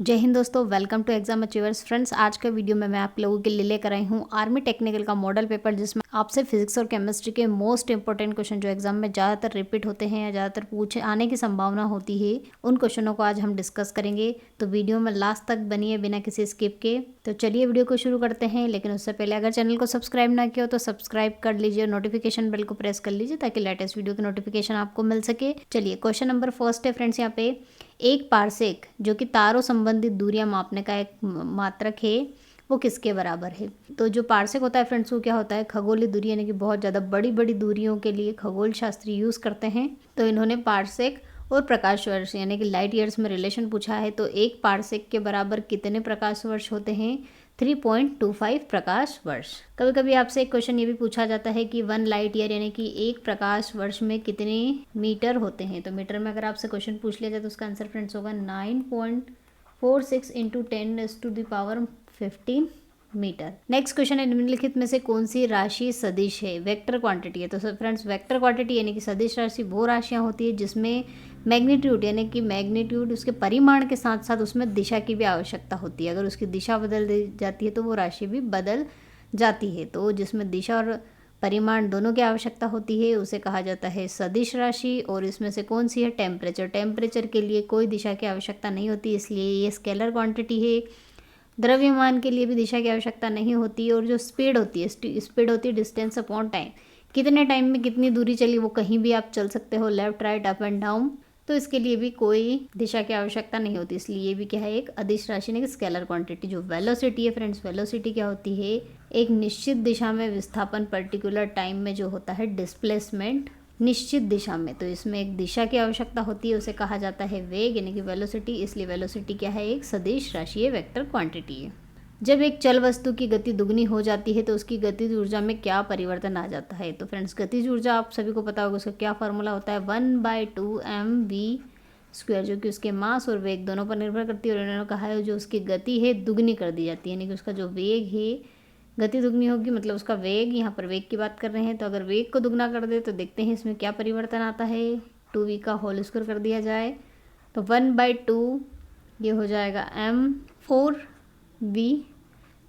जय हिंद दोस्तों, welcome to exam achievers. Friends, आज का वीडियो में मैं आप लोगों के लिए लेकर आई हूँ आर्मी टेक्निकल का मॉडल पेपर, जिसमें आपसे फिजिक्स और केमिस्ट्री के मोस्ट इंपॉर्टेंट क्वेश्चन जो एग्जाम में ज़्यादातर रिपीट होते हैं या ज़्यादातर पूछे आने की संभावना होती है, उन क्वेश्चनों को आज हम डिस्कस करेंगे। तो वीडियो में लास्ट तक बनिए बिना किसी स्किप के। तो चलिए वीडियो को शुरू करते हैं, लेकिन उससे पहले अगर चैनल को सब्सक्राइब ना किया हो तो सब्सक्राइब कर लीजिए और नोटिफिकेशन बेल को प्रेस कर लीजिए ताकि लेटेस्ट वीडियो की नोटिफिकेशन आपको मिल सके। चलिए क्वेश्चन नंबर फर्स्ट है फ्रेंड्स। यहाँ पे एक पारसेक जो कि तारों संबंधित दूरियां मापने का एक मात्रक है, वो किसके बराबर है। तो जो पारसेक होता है फ्रेंड्स, वो क्या होता है, खगोलीय दूरी यानी कि बहुत ज़्यादा बड़ी बड़ी दूरियों के लिए खगोल शास्त्री यूज़ करते हैं। तो इन्होंने पारसेक और प्रकाश वर्ष यानी कि लाइट ईयर्स में रिलेशन पूछा है। तो एक पारसेक के बराबर कितने प्रकाश वर्ष होते हैं, 3.25 प्रकाश वर्ष। कभी कभी आपसे एक क्वेश्चन ये भी पूछा जाता है कि 1 लाइट ईयर यानी कि एक प्रकाश वर्ष में कितने मीटर होते हैं। तो मीटर में अगर आपसे क्वेश्चन पूछ लिया जाए तो उसका आंसर फ्रेंड्स होगा 9.46 इंटू 10⁻15 मीटर। नेक्स्ट क्वेश्चन है, निम्नलिखित में से कौन सी राशि सदिश है। वेक्टर क्वांटिटी है। तो फ्रेंड्स, वेक्टर क्वांटिटी यानी कि सदिश राशि वो राशियां होती है जिसमें मैग्नीट्यूड यानी कि मैग्नीट्यूड उसके परिमाण के साथ साथ उसमें दिशा की भी आवश्यकता होती है। अगर उसकी दिशा बदल दी जाती है तो वो राशि भी बदल जाती है। तो जिसमें दिशा और परिमाण दोनों की आवश्यकता होती है उसे कहा जाता है सदिश राशि। और इसमें से कौन सी है, टेम्परेचर। टेम्परेचर के लिए कोई दिशा की आवश्यकता नहीं होती, इसलिए ये स्केलर क्वांटिटी है। द्रव्यमान के लिए भी दिशा की आवश्यकता नहीं होती। और जो स्पीड होती है, स्पीड होती है डिस्टेंस अपॉन टाइम। कितने टाइम में कितनी दूरी चली, वो कहीं भी आप चल सकते हो, left right up and down. तो इसके लिए भी कोई दिशा की आवश्यकता नहीं होती, इसलिए ये भी क्या है, एक अदिश राशि यानी कि स्केलर क्वांटिटी। जो वेलोसिटी है फ्रेंड्स, वेलोसिटी क्या होती है, एक निश्चित दिशा में विस्थापन, पर्टिकुलर टाइम में जो होता है डिस्प्लेसमेंट निश्चित दिशा में। तो इसमें एक दिशा की आवश्यकता होती है, उसे कहा जाता है वेग यानी कि वेलोसिटी। इसलिए वेलोसिटी क्या है, एक सदिश राशि है, वेक्टर क्वांटिटी है। जब एक चल वस्तु की गति दुगनी हो जाती है तो उसकी गतिज ऊर्जा में क्या परिवर्तन आ जाता है। तो फ्रेंड्स, गतिज ऊर्जा आप सभी को पता होगा, उसका क्या फार्मूला होता है, 1/2mv², जो कि उसके मास और वेग दोनों पर निर्भर करती है। और उन्होंने कहा है जो उसकी गति है दुगनी कर दी जाती है, यानी कि उसका जो वेग है, गति दुगनी होगी मतलब उसका वेग, यहाँ पर वेग की बात कर रहे हैं। तो अगर वेग को दुगना कर दे तो देखते हैं इसमें क्या परिवर्तन आता है। 2v का होल स्क्वायर कर दिया जाए तो 1/2 ये हो जाएगा m4v²।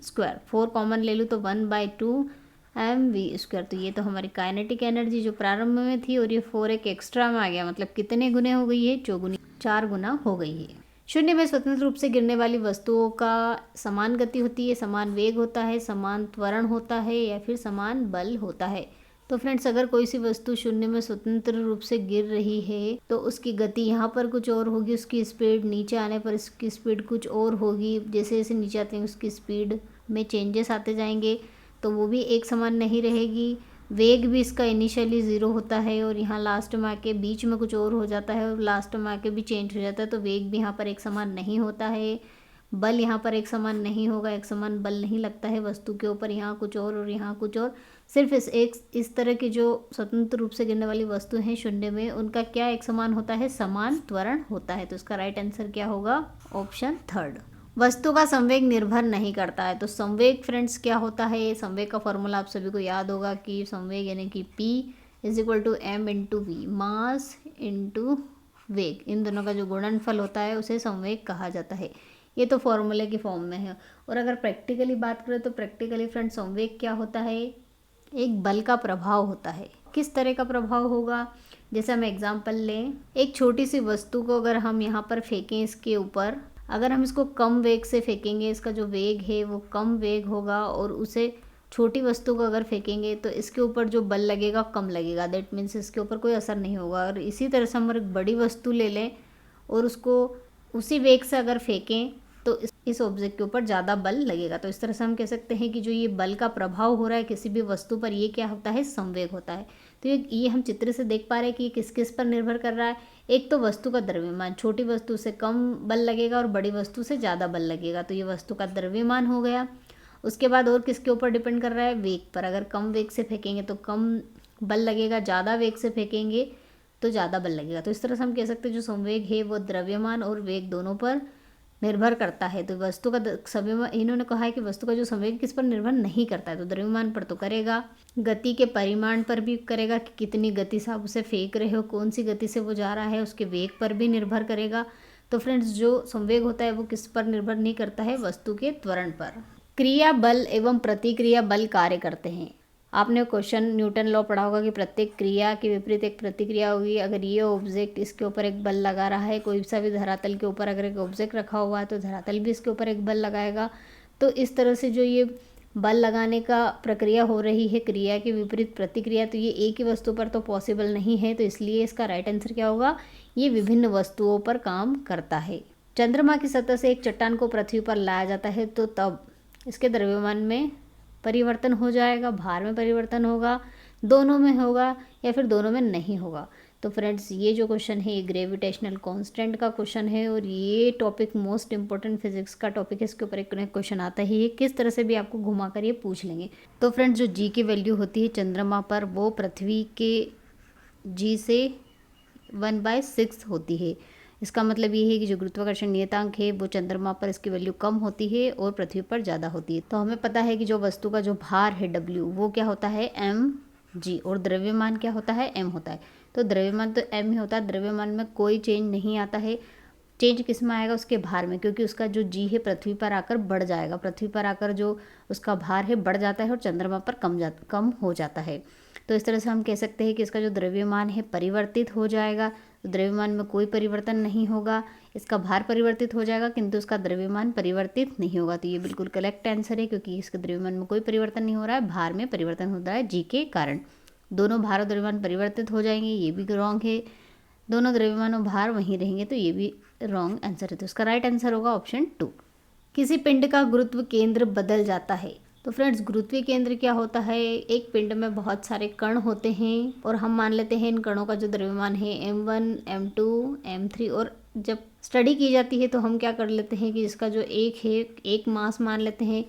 4 कॉमन ले लूँ तो 1/2mv²। तो ये तो हमारी काइनेटिक एनर्जी जो प्रारंभ में थी, और ये 4 एक एक्स्ट्रा में आ गया, मतलब कितने गुने हो गई है, चौगुनी, 4 गुना हो गई है। शून्य में स्वतंत्र रूप से गिरने वाली वस्तुओं का समान गति होती है, समान वेग होता है, समान त्वरण होता है या फिर समान बल होता है। तो फ्रेंड्स, अगर कोई सी वस्तु शून्य में स्वतंत्र रूप से गिर रही है तो उसकी गति यहाँ पर कुछ और होगी, उसकी स्पीड नीचे आने पर उसकी स्पीड कुछ और होगी। जैसे जैसे नीचे आते हैं उसकी स्पीड में चेंजेस आते जाएंगे, तो वो भी एक समान नहीं रहेगी। वेग भी इसका इनिशियली 0 होता है और यहाँ लास्ट में आके बीच में कुछ और हो जाता है और लास्ट में आके भी चेंज हो जाता है। तो वेग भी यहाँ पर एक समान नहीं होता है। बल यहाँ पर एक समान नहीं होगा, एक समान बल नहीं लगता है वस्तु के ऊपर, यहाँ कुछ और यहाँ कुछ और। सिर्फ इस तरह की जो स्वतंत्र रूप से गिरने वाली वस्तु हैं शून्य में, उनका क्या एक समान होता है, समान त्वरण होता है। तो इसका राइट आंसर क्या होगा, ऑप्शन 3। वस्तु का संवेग निर्भर नहीं करता है। तो संवेग फ्रेंड्स क्या होता है, संवेग का फॉर्मूला आप सभी को याद होगा कि संवेग यानी कि P=m×v, मास इंटू वेग, इन दोनों का जो गुणनफल होता है उसे संवेग कहा जाता है। ये तो फॉर्मूले की फॉर्म में है। और अगर प्रैक्टिकली बात करें तो प्रैक्टिकली फ्रेंड्स संवेग क्या होता है, एक बल का प्रभाव होता है। किस तरह का प्रभाव होगा, जैसे हम एग्जाम्पल लें, एक छोटी सी वस्तु को अगर हम यहाँ पर फेंकें इसके ऊपर, अगर हम इसको कम वेग से फेंकेंगे, इसका जो वेग है वो कम वेग होगा, और उसे छोटी वस्तु को अगर फेंकेंगे तो इसके ऊपर जो बल लगेगा कम लगेगा। दैट मीन्स इसके ऊपर कोई असर नहीं होगा। और इसी तरह से हम एक बड़ी वस्तु ले लें और उसको उसी वेग से अगर फेंकें तो इस ऑब्जेक्ट के ऊपर ज़्यादा बल लगेगा। तो इस तरह से हम कह सकते हैं कि जो ये बल का प्रभाव हो रहा है किसी भी वस्तु पर, ये क्या होता है, संवेग होता है। तो ये हम चित्र से देख पा रहे हैं कि ये किस किस पर निर्भर कर रहा है। एक तो वस्तु का द्रव्यमान, छोटी वस्तु से कम बल लगेगा और बड़ी वस्तु से ज़्यादा बल लगेगा, तो ये वस्तु का द्रव्यमान हो गया। उसके बाद और किसके ऊपर डिपेंड कर रहा है, वेग पर। अगर कम वेग से फेंकेंगे तो कम बल लगेगा, ज़्यादा वेग से फेंकेंगे तो ज़्यादा बल लगेगा। तो इस तरह से हम कह सकते हैं जो संवेग है वो द्रव्यमान और वेग दोनों पर निर्भर करता है। तो वस्तु का इन्होंने कहा है कि वस्तु का जो संवेग किस पर निर्भर नहीं करता है, तो द्रव्यमान पर तो करेगा, गति के परिमाण पर भी करेगा कि कितनी गति से आप उसे फेंक रहे हो, कौन सी गति से वो जा रहा है, उसके वेग पर भी निर्भर करेगा। तो फ्रेंड्स जो संवेग होता है वो किस पर निर्भर नहीं करता है, वस्तु के त्वरण पर। क्रिया बल एवं प्रतिक्रिया बल कार्य करते हैं। आपने क्वेश्चन न्यूटन लॉ पढ़ा होगा कि प्रत्येक क्रिया के विपरीत एक प्रतिक्रिया होगी। अगर ये ऑब्जेक्ट इसके ऊपर एक बल लगा रहा है, कोई सा भी धरातल के ऊपर अगर एक ऑब्जेक्ट रखा हुआ है तो धरातल भी इसके ऊपर एक बल लगाएगा। तो इस तरह से जो ये बल लगाने का प्रक्रिया हो रही है, क्रिया के विपरीत प्रतिक्रिया, तो ये एक ही वस्तु पर तो पॉसिबल नहीं है। तो इसलिए इसका राइट आंसर क्या होगा, ये विभिन्न वस्तुओं पर काम करता है। चंद्रमा की सतह से एक चट्टान को पृथ्वी पर लाया जाता है तो तब इसके द्रव्यमान में परिवर्तन हो जाएगा, भार में परिवर्तन होगा, दोनों में होगा या फिर दोनों में नहीं होगा। तो फ्रेंड्स ये जो क्वेश्चन है ये ग्रेविटेशनल कांस्टेंट का क्वेश्चन है और ये टॉपिक मोस्ट इंपॉर्टेंट फिजिक्स का टॉपिक है। इसके ऊपर एक क्वेश्चन आता है, ये किस तरह से भी आपको घुमा कर ये पूछ लेंगे। तो फ्रेंड्स जो जी की वैल्यू होती है चंद्रमा पर वो पृथ्वी के जी से 1/6 होती है। इसका मतलब ये है कि जो गुरुत्वाकर्षण नियतांक है वो चंद्रमा पर इसकी वैल्यू कम होती है और पृथ्वी पर ज़्यादा होती है। तो हमें पता है कि जो वस्तु का जो भार है W वो क्या होता है mg और द्रव्यमान क्या होता है m होता है। तो द्रव्यमान तो m ही होता है, द्रव्यमान में कोई चेंज नहीं आता है। चेंज किस में आएगा, उसके भार में, क्योंकि उसका जो g है पृथ्वी पर आकर बढ़ जाएगा, पृथ्वी पर आकर जो उसका भार है बढ़ जाता है और चंद्रमा पर कम हो जाता है। तो इस तरह से हम कह सकते हैं कि इसका जो द्रव्यमान है परिवर्तित हो जाएगा। तो द्रव्यमान में कोई परिवर्तन नहीं होगा, इसका भार परिवर्तित हो जाएगा किंतु उसका द्रव्यमान परिवर्तित नहीं होगा। तो ये बिल्कुल करेक्ट आंसर है, क्योंकि इसके द्रव्यमान में कोई परिवर्तन नहीं हो रहा है, भार में परिवर्तन हो रहा है जी के कारण। दोनों भार और द्रव्यमान परिवर्तित हो जाएंगे, ये भी रॉन्ग है। दोनों द्रव्यमान और भार वहीं रहेंगे, तो ये भी रॉन्ग आंसर है। तो इसका राइट आंसर होगा ऑप्शन 2। किसी पिंड का गुरुत्व केंद्र बदल जाता है। तो फ्रेंड्स गुरुत्वीय केंद्र क्या होता है, एक पिंड में बहुत सारे कण होते हैं और हम मान लेते हैं इन कणों का जो द्रव्यमान है m1 m2 m3, और जब स्टडी की जाती है तो हम क्या कर लेते हैं कि इसका जो एक है एक मास मान लेते हैं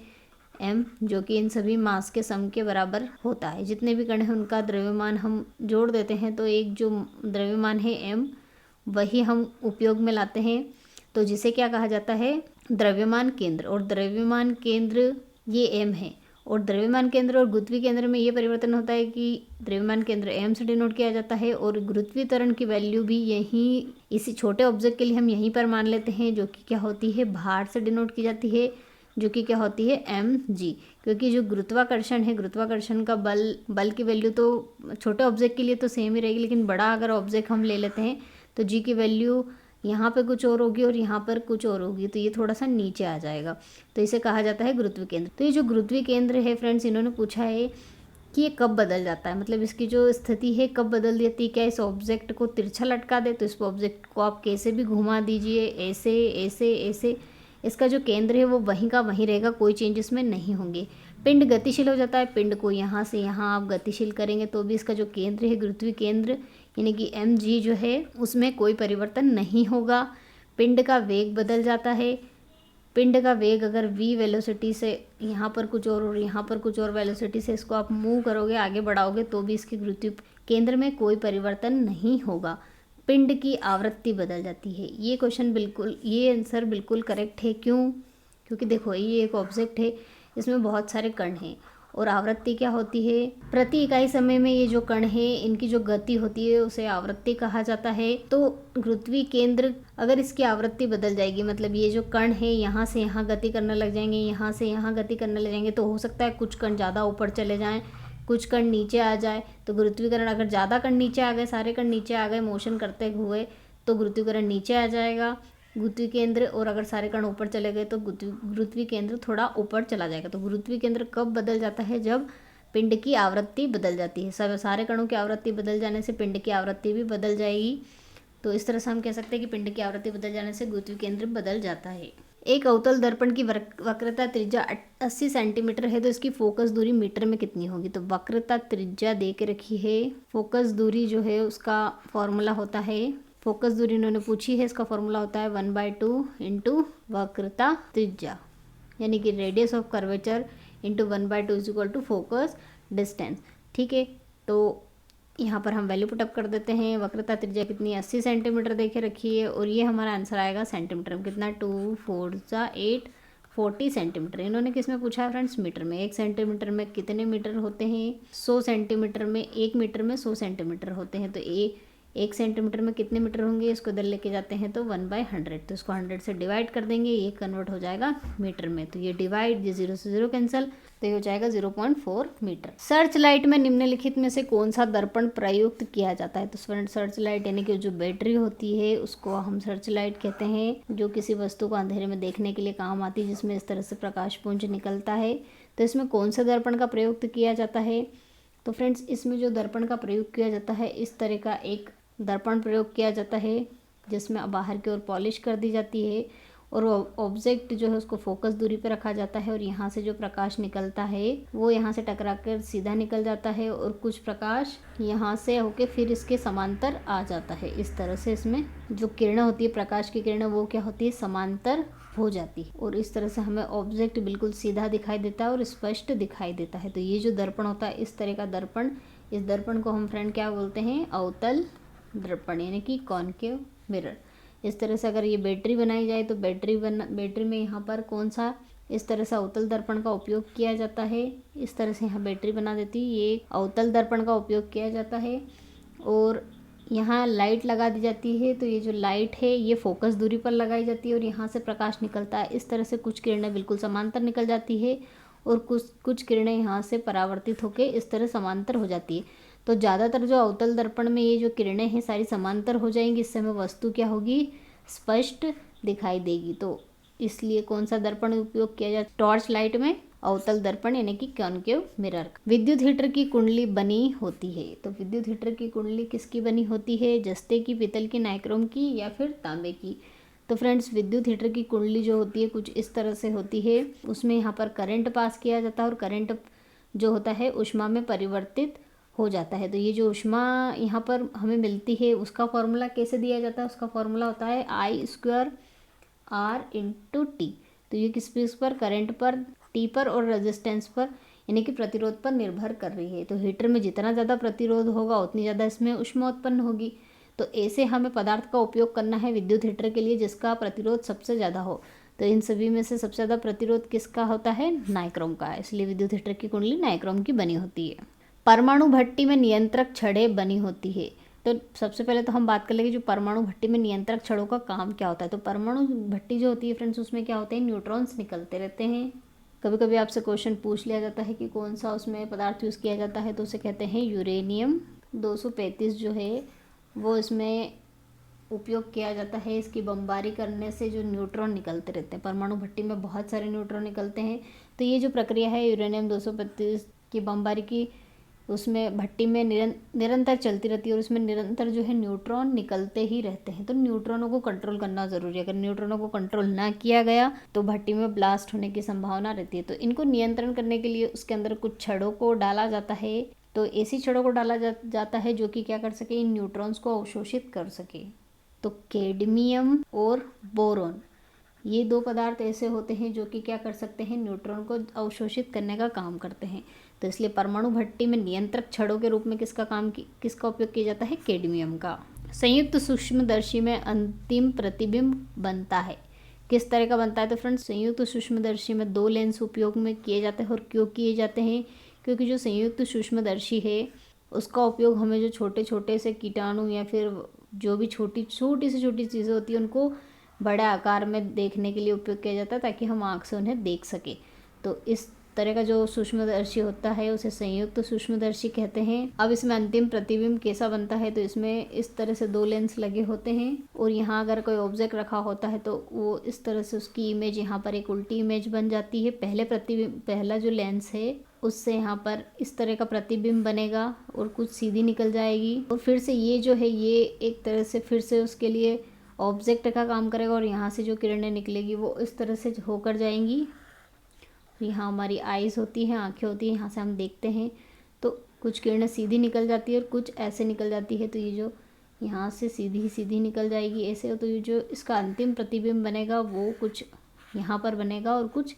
m, जो कि इन सभी मास के सम के बराबर होता है। जितने भी कण हैं उनका द्रव्यमान हम जोड़ देते हैं तो एक जो द्रव्यमान है m वही हम उपयोग में लाते हैं, तो जिसे क्या कहा जाता है, द्रव्यमान केंद्र। और द्रव्यमान केंद्र ये m है और द्रव्यमान केंद्र और गुरुत्वीय केंद्र में ये परिवर्तन होता है कि द्रव्यमान केंद्र m से डिनोट किया जाता है और गुरुत्वीय त्वरण की वैल्यू भी यहीं इसी छोटे ऑब्जेक्ट के लिए हम यहीं पर मान लेते हैं, जो कि क्या होती है भार से डिनोट की जाती है, जो कि क्या होती है mg। क्योंकि जो गुरुत्वाकर्षण है, गुरुत्वाकर्षण का बल की वैल्यू तो छोटे ऑब्जेक्ट के लिए तो सेम ही रहेगी, लेकिन बड़ा अगर ऑब्जेक्ट हम ले लेते हैं तो जी की वैल्यू यहाँ पे कुछ और होगी और यहाँ पर कुछ और होगी, तो ये थोड़ा सा नीचे आ जाएगा, तो इसे कहा जाता है गुरुत्वीय केंद्र। तो ये जो गुरुत्वीय केंद्र है फ्रेंड्स, इन्होंने पूछा है कि ये कब बदल जाता है, मतलब इसकी जो स्थिति है कब बदल देती है। क्या इस ऑब्जेक्ट को तिरछा लटका दे, तो इस ऑब्जेक्ट को आप कैसे भी घुमा दीजिए, ऐसे ऐसे ऐसे, इसका जो केंद्र है वो वहीं का वहीं रहेगा, कोई चेंजेस में नहीं होंगे। पिंड गतिशील हो जाता है, पिंड को यहाँ से यहाँ आप गतिशील करेंगे तो भी इसका जो केंद्र है गुरुत्वीय केंद्र यानी कि mg जो है उसमें कोई परिवर्तन नहीं होगा। पिंड का वेग बदल जाता है, पिंड का वेग अगर v वेलोसिटी से यहाँ पर कुछ और यहाँ पर कुछ और वेलोसिटी से इसको आप मूव करोगे, आगे बढ़ाओगे, तो भी इसके गुरुत्वीय केंद्र में कोई परिवर्तन नहीं होगा। पिंड की आवृत्ति बदल जाती है। ये क्वेश्चन बिल्कुल, ये आंसर बिल्कुल करेक्ट है। क्यों? क्योंकि देखो ये एक ऑब्जेक्ट है, इसमें बहुत सारे कण हैं और आवृत्ति क्या होती है, प्रति इकाई समय में ये जो कण है इनकी जो गति होती है उसे आवृत्ति कहा जाता है। तो गुरुत्वीय केंद्र अगर इसकी आवृत्ति बदल जाएगी, मतलब ये जो कण है यहाँ से यहाँ गति करने लग जाएंगे, यहाँ से यहाँ गति करने लग जाएंगे, तो हो सकता है कुछ कण ज़्यादा ऊपर चले जाएं, कुछ कण नीचे आ जाए। तो गुरुत्वीकरण अगर ज़्यादा कण नीचे आ गए, सारे कण नीचे आ गए मोशन करते हुए, तो गुरुत्वीकरण नीचे आ जाएगा गुरुत्वीय केंद्र, और अगर सारे कण ऊपर चले गए तो गुरुत्वीय केंद्र थोड़ा ऊपर चला जाएगा। तो गुरुत्वीय केंद्र कब बदल जाता है, जब पिंड की आवृत्ति बदल जाती है। सब सारे कणों की आवृत्ति बदल जाने से पिंड की आवृत्ति भी बदल जाएगी। तो इस तरह से हम कह सकते हैं कि पिंड की आवृत्ति बदल जाने से गुरुत्वीय केंद्र बदल जाता है। एक अवतल दर्पण की वक्रता त्रिज्या 80 सेंटीमीटर है, तो इसकी फोकस दूरी मीटर में कितनी होगी। तो वक्रता त्रिज्या दे के रखी है, फोकस दूरी जो है उसका फॉर्मूला होता है, फोकस दूरी इन्होंने पूछी है, इसका फॉर्मूला होता है 1/2 इंटू वक्रता त्रिज्या, यानी कि radius of curvature into 1/2 is equal to focus distance. ठीक है, तो यहाँ पर हम वैल्यू पुटअप कर देते हैं। वक्रता त्रिज्या कितनी, 80 सेंटीमीटर देखे रखी है और ये हमारा आंसर आएगा सेंटीमीटर में। कितना, 2 4 8 40 सेंटीमीटर। इन्होंने किस में पूछा है फ्रेंड्स, मीटर में। 1 सेंटीमीटर में कितने मीटर होते हैं, 100 सेंटीमीटर में, 1 मीटर में 100 सेंटीमीटर होते हैं। तो 1 सेंटीमीटर में कितने मीटर होंगे, इसको इधर लेके जाते हैं तो 1/100, तो इसको 100 से डिवाइड कर देंगे, ये कन्वर्ट हो जाएगा मीटर में। तो ये डिवाइड, ये 0 से 0 कैंसिल, तो ये हो जाएगा 0.4 मीटर। सर्च लाइट में निम्नलिखित में से कौन सा दर्पण प्रयुक्त किया जाता है? तो सर्च लाइट यानी कि जो बैटरी होती है उसको हम सर्च लाइट कहते हैं, जो किसी वस्तु को अंधेरे में देखने के लिए काम आती है, जिसमें इस तरह से प्रकाश पुंज निकलता है। तो इसमें कौन से दर्पण का प्रयुक्त किया जाता है? तो फ्रेंड्स, इसमें जो दर्पण का प्रयोग किया जाता है, इस तरह का एक दर्पण प्रयोग किया जाता है जिसमें बाहर की ओर पॉलिश कर दी जाती है और ऑब्जेक्ट जो है उसको फोकस दूरी पर रखा जाता है और यहाँ से जो प्रकाश निकलता है वो यहाँ से टकरा कर सीधा निकल जाता है और कुछ प्रकाश यहाँ से होके फिर इसके समांतर आ जाता है। इस तरह से इसमें जो किरणें होती है, प्रकाश की किरणें, वो क्या होती है, समांतर हो जाती है और इस तरह से हमें ऑब्जेक्ट बिल्कुल सीधा दिखाई देता है और स्पष्ट दिखाई देता है। तो ये जो दर्पण होता है, इस तरह का दर्पण, इस दर्पण को हम फ्रेंड क्या बोलते हैं, अवतल दर्पण यानी कि कॉनकेव मिरर। इस तरह से अगर ये बैटरी बनाई जाए तो बैटरी में यहाँ पर कौन सा, इस तरह से अवतल दर्पण का उपयोग किया जाता है। इस तरह से यहाँ बैटरी बना देती है, ये अवतल दर्पण का उपयोग किया जाता है और यहाँ लाइट लगा दी जाती है। तो ये जो लाइट है ये फोकस दूरी पर लगाई जाती है और यहाँ से प्रकाश निकलता है। इस तरह से कुछ किरणें बिल्कुल समांतर निकल जाती है और कुछ किरणें यहाँ से परावर्तित होकर इस तरह समांतर हो जाती है। तो ज़्यादातर जो अवतल दर्पण में ये जो किरणें हैं सारी समांतर हो जाएंगी, इससे हमें वस्तु क्या होगी, स्पष्ट दिखाई देगी। तो इसलिए कौन सा दर्पण उपयोग किया जाए टॉर्च लाइट में, अवतल दर्पण यानी कि कॉनकेव मिरर। विद्युत हीटर की कुंडली बनी होती है। तो विद्युत हीटर की कुंडली किसकी बनी होती है, जस्ते की, पीतल की, नाइक्रोम की या फिर तांबे की? तो फ्रेंड्स, विद्युत हीटर की कुंडली जो होती है कुछ इस तरह से होती है। उसमें यहाँ पर करंट पास किया जाता है और करंट जो होता है ऊष्मा में परिवर्तित हो जाता है। तो ये जो ऊष्मा यहाँ पर हमें मिलती है उसका फॉर्मूला कैसे दिया जाता है, उसका फॉर्मूला होता है I² R/T। तो ये किस बेस पर, करंट पर, टी पर और रेजिस्टेंस पर यानी कि प्रतिरोध पर निर्भर कर रही है। तो हीटर में जितना ज़्यादा प्रतिरोध होगा उतनी ज़्यादा इसमें ऊष्मा उत्पन्न होगी। तो ऐसे हमें पदार्थ का उपयोग करना है विद्युत हीटर के लिए जिसका प्रतिरोध सबसे ज़्यादा हो। तो इन सभी में से सबसे ज़्यादा प्रतिरोध किसका होता है, नाइक्रोम का, इसलिए विद्युत हीटर की कुंडली नाइक्रोम की बनी होती है। परमाणु भट्टी में नियंत्रक छड़ें बनी होती है। तो सबसे पहले तो हम बात कर लेंगे जो परमाणु भट्टी में नियंत्रक छड़ों का काम क्या होता है। तो परमाणु भट्टी जो होती है फ्रेंड्स, उसमें क्या होते हैं, न्यूट्रॉन्स निकलते रहते हैं। कभी कभी आपसे क्वेश्चन पूछ लिया जाता है कि कौन सा उसमें पदार्थ यूज़ किया जाता है, तो उसे कहते हैं यूरेनियम 235 जो है वो इसमें उपयोग किया जाता है। इसकी बमबारी करने से जो न्यूट्रॉन निकलते रहते हैं, परमाणु भट्टी में बहुत सारे न्यूट्रॉन निकलते हैं। तो ये जो प्रक्रिया है यूरेनियम 235 की बमबारी की, उसमें भट्टी में निरंतर चलती रहती है और उसमें निरंतर जो है न्यूट्रॉन निकलते ही रहते हैं। तो न्यूट्रॉनों को कंट्रोल करना ज़रूरी है। अगर न्यूट्रॉनों को कंट्रोल ना किया गया तो भट्टी में ब्लास्ट होने की संभावना रहती है। तो इनको नियंत्रण करने के लिए उसके अंदर कुछ छड़ों को डाला जाता है। तो ऐसी छड़ों को डाला जाता है जो कि क्या कर सके, इन न्यूट्रॉन्स को अवशोषित कर सके। तो कैडमियम और बोरॉन, ये दो पदार्थ ऐसे होते हैं जो कि क्या कर सकते हैं, न्यूट्रॉन को अवशोषित करने का काम करते हैं। तो इसलिए परमाणु भट्टी में नियंत्रक छड़ों के रूप में किसका उपयोग किया जाता है, कैडमियम का। संयुक्त सूक्ष्मदर्शी में अंतिम प्रतिबिंब बनता है, किस तरह का बनता है? तो फ्रेंड्स, संयुक्त सूक्ष्मदर्शी में 2 लेंस उपयोग में किए जाते हैं। और क्यों किए जाते हैं? क्योंकि जो संयुक्त सूक्ष्मदर्शी है उसका उपयोग हमें जो छोटे छोटे से कीटाणु या फिर जो भी छोटी से छोटी चीज़ें होती हैं उनको बड़े आकार में देखने के लिए उपयोग किया जाता है ताकि हम आँख से उन्हें देख सकें। तो इस तरह का जो सूक्ष्मदर्शी होता है उसे संयुक्त सूक्ष्मदर्शी कहते हैं। अब इसमें अंतिम प्रतिबिंब कैसा बनता है? तो इसमें इस तरह से 2 लेंस लगे होते हैं और यहाँ अगर कोई ऑब्जेक्ट रखा होता है तो वो इस तरह से उसकी इमेज यहाँ पर एक उल्टी इमेज बन जाती है। पहला जो लेंस है उससे यहाँ पर इस तरह का प्रतिबिंब बनेगा और कुछ सीधी निकल जाएगी और फिर से ये जो है ये एक तरह से फिर से उसके लिए ऑब्जेक्ट का काम करेगा और यहाँ से जो किरणें निकलेगी वो इस तरह से होकर जाएंगी। यहाँ हमारी आइज़ होती हैं, आँखें होती हैं, यहाँ से हम देखते हैं तो कुछ किरणें सीधी निकल जाती है और कुछ ऐसे निकल जाती है। तो ये जो यहाँ से सीधी निकल जाएगी ऐसे, तो ये जो इसका अंतिम प्रतिबिंब बनेगा वो कुछ यहाँ पर बनेगा और कुछ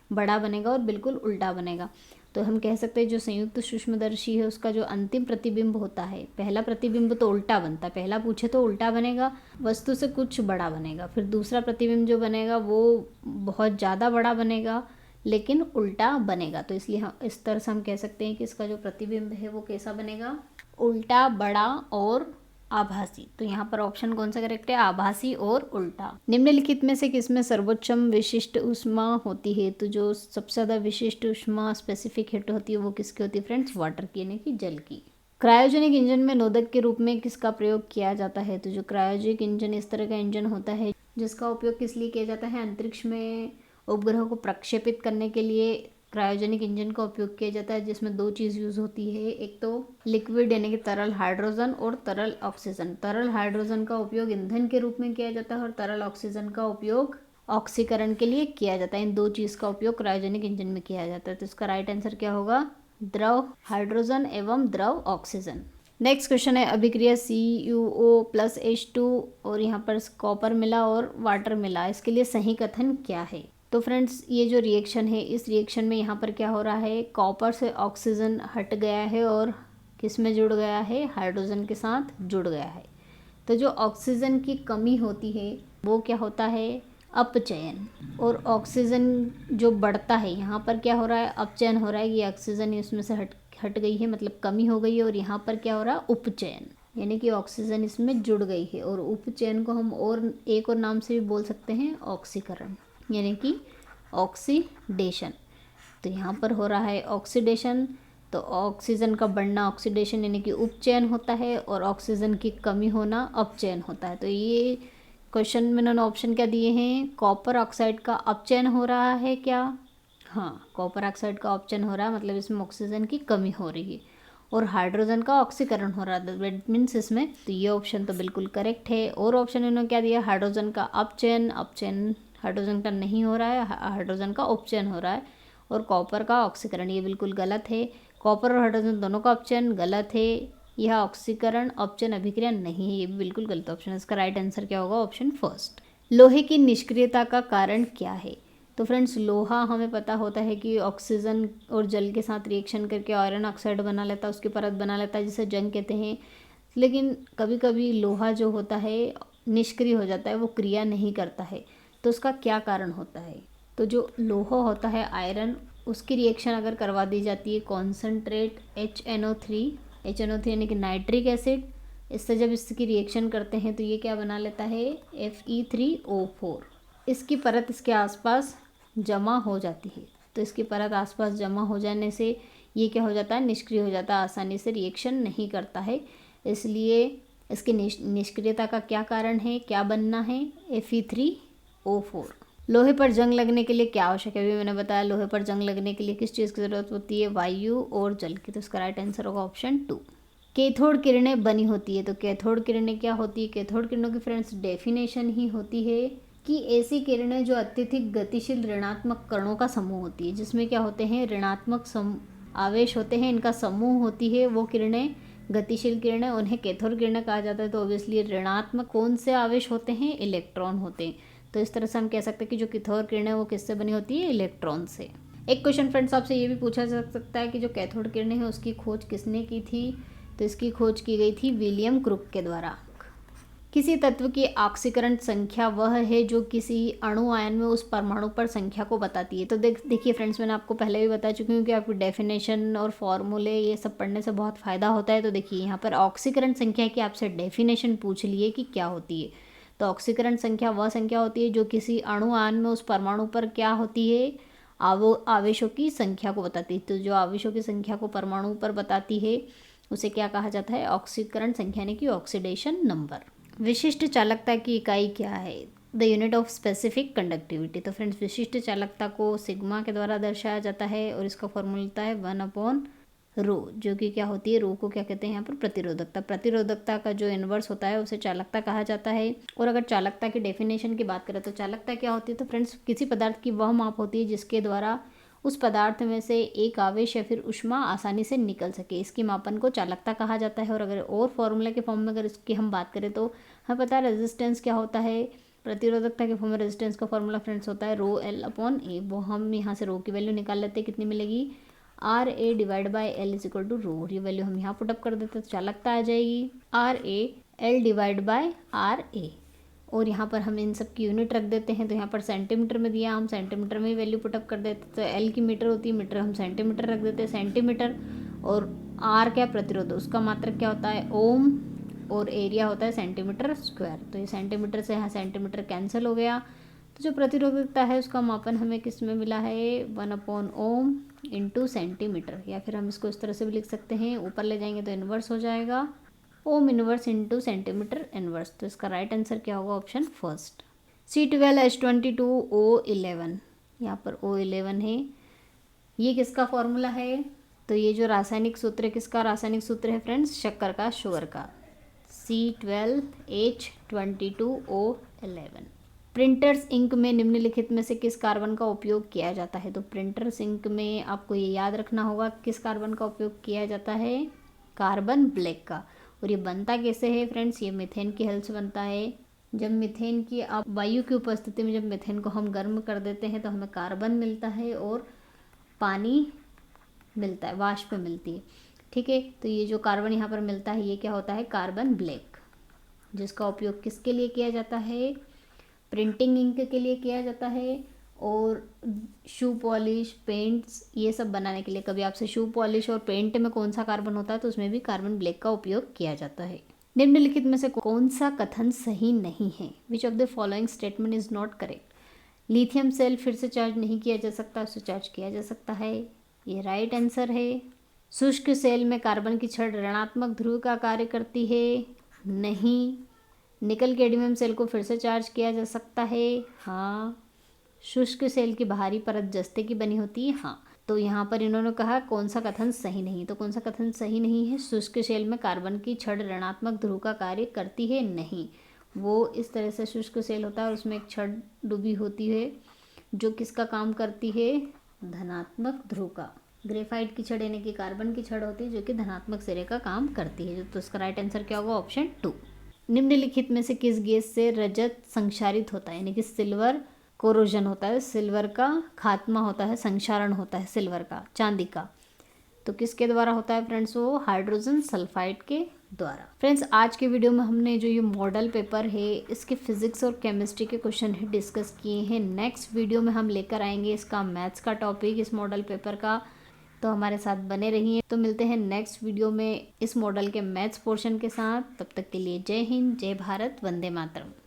बड़ा बनेगा और बिल्कुल उल्टा बनेगा। तो हम कह सकते हैं जो संयुक्त सूक्ष्मदर्शी है उसका जो अंतिम प्रतिबिंब होता है, पहला प्रतिबिंब तो उल्टा बनता है, पहला पूछे तो उल्टा बनेगा, वस्तु से कुछ बड़ा बनेगा। फिर दूसरा प्रतिबिंब जो बनेगा वो बहुत ज़्यादा बड़ा बनेगा लेकिन उल्टा बनेगा। तो इसलिए हम इस तरह से हम कह सकते हैं कि इसका जो प्रतिबिंब है वो कैसा बनेगा, उल्टा, बड़ा और आभासी। तो यहाँ पर ऑप्शन कौन सा करेक्ट है? आभासी और उल्टा। निम्नलिखित में से किसमें सर्वोच्चम विशिष्ट ऊष्मा होती है? तो जो सबसे ज़्यादा विशिष्ट ऊष्मा स्पेसिफिक हीट होती है वो किसकी होती है फ्रेंड्स? वाटर की, यानी कि जल की। क्रायोजेनिक इंजन में नोदक के रूप में किसका प्रयोग किया जाता है? तो जो क्रायोजेनिक इंजन इस तरह का इंजन होता है जिसका उपयोग किस लिए किया जाता है? अंतरिक्ष में उपग्रह को प्रक्षेपित करने के लिए क्रायोजेनिक इंजन का उपयोग किया जाता है, जिसमें दो चीज़ यूज़ होती है। एक तो लिक्विड यानी कि तरल हाइड्रोजन और तरल ऑक्सीजन। तरल हाइड्रोजन का उपयोग ईंधन के रूप में किया जाता है और तरल ऑक्सीजन का उपयोग ऑक्सीकरण के लिए किया जाता है। इन दो चीज़ का उपयोग क्रायोजेनिक इंजन में किया जाता है। तो इसका राइट आंसर क्या होगा? द्रव हाइड्रोजन एवं द्रव ऑक्सीजन। नेक्स्ट क्वेश्चन है, अभिक्रिया CuO+H2 और यहाँ पर कॉपर मिला और वाटर मिला, इसके लिए सही कथन क्या है? तो फ्रेंड्स ये जो रिएक्शन है, इस रिएक्शन में यहाँ पर क्या हो रहा है? कॉपर से ऑक्सीजन हट गया है और किस में जुड़ गया है? हाइड्रोजन के साथ जुड़ गया है। तो जो ऑक्सीजन की कमी होती है वो क्या होता है? अपचयन। और ऑक्सीजन जो बढ़ता है, यहाँ पर क्या हो रहा है? अपचयन हो रहा है। ये ऑक्सीजन इसमें से हट गई है, मतलब कमी हो गई है। और यहाँ पर क्या हो रहा है? उपचयन, यानी कि ऑक्सीजन इसमें जुड़ गई है। और उपचयन को हम और एक और नाम से भी बोल सकते हैं, ऑक्सीकरण, यानी कि ऑक्सीडेशन। तो यहाँ पर हो रहा है ऑक्सीडेशन। तो ऑक्सीजन का बढ़ना ऑक्सीडेशन यानी कि उपचयन होता है और ऑक्सीजन की कमी होना अपचयन होता है। तो ये क्वेश्चन में उन्होंने ऑप्शन क्या दिए हैं? कॉपर ऑक्साइड का अपचयन हो रहा है क्या? हाँ, कॉपर ऑक्साइड का अपचयन हो रहा है, मतलब इसमें ऑक्सीजन की कमी हो रही है। और हाइड्रोजन का ऑक्सीकरण हो रहा है, दैट मीन्स इसमें। तो ये ऑप्शन तो बिल्कुल करेक्ट है। और ऑप्शन इन्होंने क्या दिया? हाइड्रोजन का अपचयन हाइड्रोजन का नहीं हो रहा है, हाइड्रोजन का उपचयन हो रहा है। और कॉपर का ऑक्सीकरण, ये बिल्कुल गलत है। कॉपर और हाइड्रोजन दोनों का अपचयन गलत है। यह ऑक्सीकरण अपचयन अभिक्रिया नहीं है, ये भी बिल्कुल गलत ऑप्शन है। इसका राइट आंसर क्या होगा? Option first. लोहे की निष्क्रियता का कारण क्या है? तो फ्रेंड्स लोहा हमें पता होता है कि ऑक्सीजन और जल के साथ रिएक्शन करके आयरन ऑक्साइड बना लेता है, उसकी परत बना लेता है, जिसे जंग कहते हैं। लेकिन कभी कभी लोहा जो होता है निष्क्रिय हो जाता है, वो क्रिया नहीं करता है। तो उसका क्या कारण होता है? तो जो लोहा होता है आयरन, उसकी रिएक्शन अगर करवा दी जाती है कॉन्सनट्रेट HNO3 यानी कि नाइट्रिक एसिड, इससे जब इसकी रिएक्शन करते हैं तो ये क्या बना लेता है? Fe3O4। इसकी परत इसके आसपास जमा हो जाती है। तो इसकी परत आसपास जमा हो जाने से ये क्या हो जाता है? निष्क्रिय हो जाता है, आसानी से रिएक्शन नहीं करता है। इसलिए इसकी निष्क्रियता का क्या कारण है? क्या बनना है? Fe3O4। लोहे पर जंग लगने के लिए क्या आवश्यक है? अभी मैंने बताया लोहे पर जंग लगने के लिए किस चीज़ की ज़रूरत होती है? वायु और जल की। तो इसका राइट आंसर होगा ऑप्शन 2। कैथोड किरणें बनी होती है। तो कैथोड किरणें क्या होती है? कैथोड किरणों की फ्रेंड्स डेफिनेशन ही होती है कि ऐसी किरणें जो अत्यधिक गतिशील ऋणात्मक कणों का समूह होती है, जिसमें क्या होते हैं? ऋणात्मक आवेश होते हैं, इनका समूह होती है, वो किरणें गतिशील किरणें, उन्हें कैथोड किरणें कहा जाता है। तो ऑब्वियसली ऋणात्मक कौन से आवेश होते हैं? इलेक्ट्रॉन होते हैं। तो इस तरह से हम कह सकते हैं कि जो कैथोड किरणें वो किससे बनी होती है? इलेक्ट्रॉन से। एक क्वेश्चन फ्रेंड्स आपसे ये भी पूछा जा सकता है कि जो कैथोड किरणें हैं उसकी खोज किसने की थी? तो इसकी खोज की गई थी विलियम क्रुक के द्वारा। किसी तत्व की ऑक्सीकरण संख्या वह है जो किसी अणु आयन में उस परमाणु पर संख्या को बताती है। तो देखिए फ्रेंड्स, मैंने आपको पहले भी बता चुकी हूँ कि आपकी डेफिनेशन और फॉर्मूले ये सब पढ़ने से बहुत फ़ायदा होता है। तो देखिए यहाँ पर ऑक्सीकरण संख्या की आपसे डेफिनेशन पूछ लिए कि क्या होती है। तो ऑक्सीकरण संख्या वह संख्या होती है जो किसी अणु आयन में उस परमाणु पर क्या होती है? आवेशों की संख्या को बताती है। तो जो आवेशों की संख्या को परमाणु पर बताती है उसे क्या कहा जाता है? ऑक्सीकरण संख्या यानी कि ऑक्सीडेशन नंबर। विशिष्ट चालकता की इकाई क्या है? The unit of specific conductivity. तो फ्रेंड्स विशिष्ट चालकता को सिग्मा के द्वारा दर्शाया जाता है और इसका फॉर्मूला होता है 1/ρ, जो कि क्या होती है? रो को क्या कहते हैं यहाँ पर? प्रतिरोधकता। प्रतिरोधकता का जो इन्वर्स होता है उसे चालकता कहा जाता है। और अगर चालकता की डेफिनेशन की बात करें तो चालकता क्या होती है? तो फ्रेंड्स किसी पदार्थ की वह माप होती है जिसके द्वारा उस पदार्थ में से एक आवेश या फिर ऊष्मा आसानी से निकल सके, इसकी मापन को चालकता कहा जाता है। और अगर और फॉर्मूला के फॉर्म में अगर इसकी हम बात करें तो हमें पता है रेजिस्टेंस क्या होता है? प्रतिरोधकता के फॉर्म में रेजिस्टेंस का फॉर्मूला फ्रेंड्स होता है ρL/A। वो हम यहाँ से रो की वैल्यू निकाल लेते हैं, कितनी मिलेगी? RA/L ये वैल्यू हम यहाँ पुटअप कर देते तो चालकता आ जाएगी RAL/RA। और यहाँ पर हम इन सब की यूनिट रख देते हैं। तो यहाँ पर सेंटीमीटर में दिया, हम सेंटीमीटर में ही वैल्यू पुटअप कर देते। तो एल की मीटर होती है, मीटर हम सेंटीमीटर रख देते हैं, सेंटीमीटर। और आर क्या? प्रतिरोध, उसका मात्रक क्या होता है? ओम। और एरिया होता है सेंटीमीटर स्क्वायर। तो ये सेंटीमीटर से यहाँ सेंटीमीटर कैंसिल हो गया। तो जो प्रतिरोधकता है उसका मापन हमें किस में मिला है, 1/ओम इंटू सेंटीमीटर, या फिर हम इसको इस तरह से भी लिख सकते हैं, ऊपर ले जाएंगे तो इन्वर्स हो जाएगा, ओम इन्वर्स इंटू सेंटीमीटर इन्वर्स। तो इसका राइट आंसर क्या होगा, ऑप्शन फर्स्ट। C12H22O11, यहाँ पर O11 है, ये किसका फॉर्मूला है, तो ये जो रासायनिक सूत्र है, किसका रासायनिक सूत्र है फ्रेंड्स, शक्कर का, शुगर का, C12H22O11। प्रिंटर्स इंक में निम्नलिखित में से किस कार्बन का उपयोग किया जाता है, तो प्रिंटर्स इंक में आपको ये याद रखना होगा किस कार्बन का उपयोग किया जाता है, कार्बन ब्लैक का। और ये बनता कैसे है फ्रेंड्स, ये मीथेन की हेल्प से बनता है। जब मीथेन की आप वायु की उपस्थिति में जब मीथेन को हम गर्म कर देते हैं तो हमें कार्बन मिलता है और पानी मिलता है, वाष्प मिलती है, ठीक है। तो ये जो कार्बन यहाँ पर मिलता है ये क्या होता है, कार्बन ब्लैक, जिसका उपयोग किसके लिए किया जाता है, प्रिंटिंग इंक के लिए किया जाता है और शू पॉलिश, पेंट्स, ये सब बनाने के लिए। कभी आपसे शू पॉलिश और पेंट में कौन सा कार्बन होता है तो उसमें भी कार्बन ब्लैक का उपयोग किया जाता है। निम्नलिखित में से कौन सा कथन सही नहीं है, which of the following statement is not correct. Lithium cell फिर से चार्ज नहीं किया जा सकता, उससे चार्ज किया जा सकता है, ये राइट आंसर है। शुष्क सेल में कार्बन की छड़ ऋणात्मक ध्रुव का कार्य करती है, नहीं। निकल कैडमियम सेल को फिर से चार्ज किया जा सकता है, हाँ। शुष्क सेल की बाहरी परत जस्ते की बनी होती है, हाँ। तो यहाँ पर इन्होंने कहा कौन सा कथन सही नहीं, तो कौन सा कथन सही नहीं है, शुष्क सेल में कार्बन की छड़ ऋणात्मक ध्रुव का कार्य करती है, नहीं। वो इस तरह से शुष्क सेल होता है और उसमें एक छड़ डूबी होती है जो किसका काम करती है, धनात्मक ध्रुव का। ग्रेफाइट की छड़ यानी कि कार्बन की छड़ होती है जो कि धनात्मक सिरे का काम करती है। तो इसका राइट आंसर क्या होगा, ऑप्शन 2। निम्नलिखित में से किस गैस से रजत संक्षारित होता है, यानी कि सिल्वर कोरोजन होता है, सिल्वर का खात्मा होता है, संक्षारण होता है सिल्वर का, चांदी का। तो किसके द्वारा होता है फ्रेंड्स, वो हाइड्रोजन सल्फाइड के द्वारा। फ्रेंड्स आज के वीडियो में हमने जो ये मॉडल पेपर है इसके फिजिक्स और केमिस्ट्री के क्वेश्चन है डिस्कस किए हैं। नेक्स्ट वीडियो में हम लेकर आएंगे इसका मैथ्स का टॉपिक, इस मॉडल पेपर का। तो हमारे साथ बने रहिए। तो मिलते हैं नेक्स्ट वीडियो में इस मॉडल के मैथ्स पोर्शन के साथ। तब तक के लिए जय हिंद, जय भारत, वंदे मातरम।